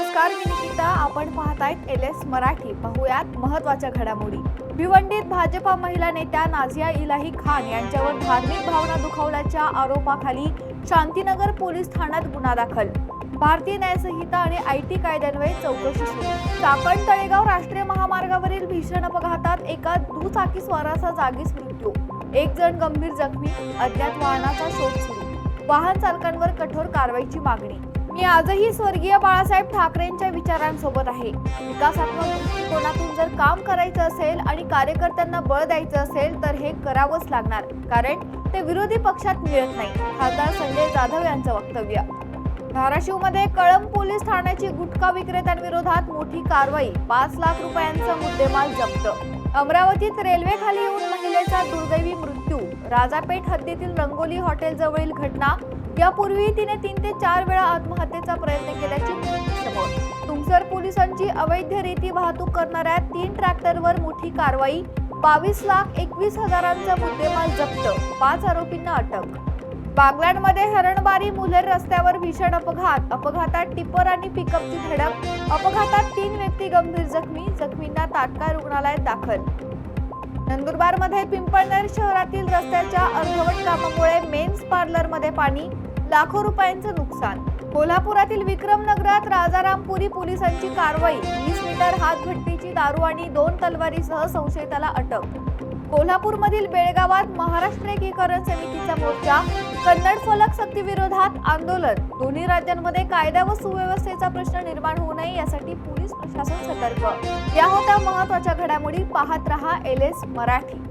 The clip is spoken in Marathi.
नमस्कार, मी निकिता. आपण पाहतायत LS मराठी. पाहुयात महत्त्वाच्या घडामोडी. भिवंडीत भाजपा महिला नेत्या नाझिया इलाही खान यांच्यावर धार्मिक भावना दुखावल्याच्या आरोपाखाली शांतीनगर पोलीस ठाण्यात गुन्हा दाखल. भारतीय न्यायसंहिता आणि IT कायद्यान्वये चौकशी सुरू. चाकण तळेगाव राष्ट्रीय महामार्गावरील भीषण अपघातात एका दुचाकीस्वाराचा जागीच मृत्यू, एक जण गंभीर जखमी. अज्ञात वाहनाचा शोध सुरू. वाहन चालकांवर कठोर कारवाईची मागणी. मी आजही स्वर्गीय बाळासाहेब ठाकरेंच्या विचारांसोबत आहे. विकासात्मक दृष्टिकोनातून जर काम करायचं असेल आणि कार्यकर्त्यांना बळ द्यायचं असेल तर हे करावंच लागणार, कारण ते विरोधी पक्षात मिळत नाही. खासदार संजय जाधव यांचं वक्तव्य. धाराशिवमध्ये कळंब पोलीस ठाण्याची गुटखा विक्रेत्यांविरोधात मोठी कारवाई. 5 लाख रुपयांचा मुद्देमाल जप्त. अमरावतीत रेल्वेखाली येऊन महिलेचा दुर्दैवी मृत्यू. राजापेठ हद्दीतील रंगोली हॉटेलजवळील घटना. यापूर्वी तिने 3 ते 4 वेळा आत्महत्येचा प्रयत्न केल्याची माहिती समोर. तुमसर पोलिसांची अवैधरित्या वाहतूक करणाऱ्या 3 ट्रॅक्टरवर मोठी कारवाई. 22,21,000चा मुद्देमाल जप्त. 5 आरोपींना अटक. बागलाणमध्ये हरणबारी मुलेर रस्त्यावर भीषण अपघात. अपघातात टिप्पर आणि पिकअपची धडक. अपघातात 3 व्यक्ती गंभीर जखमी. जखमींना तात्काळ रुग्णालयात दाखल. नंदुरबारमध्ये पिंपळनेर शहरातील रस्त्याच्या अर्धवट कामामुळे मेन्स पार्लरमध्ये पाणी. लाखो रुपयांचं नुकसान. कोल्हापुरातील विक्रमनगरात राजारामपुरी पोलिसांची कारवाई. 20 लिटर हातभट्टीची दारू आणि 2 तलवारीसह संशयिताला अटक. कोल्हापूरमधील बेळगावात महाराष्ट्र एकीकरण समितीचा मोर्चा. कन्नड फलक सक्तीविरोधात आंदोलन. दोन्ही राज्यांमध्ये कायदा व सुव्यवस्थेचा प्रश्न निर्माण होऊ नये यासाठी पोलीस प्रशासन सतर्क. या होत्या महत्त्वाच्या घडामोडी. पाहत रहा LS मराठी.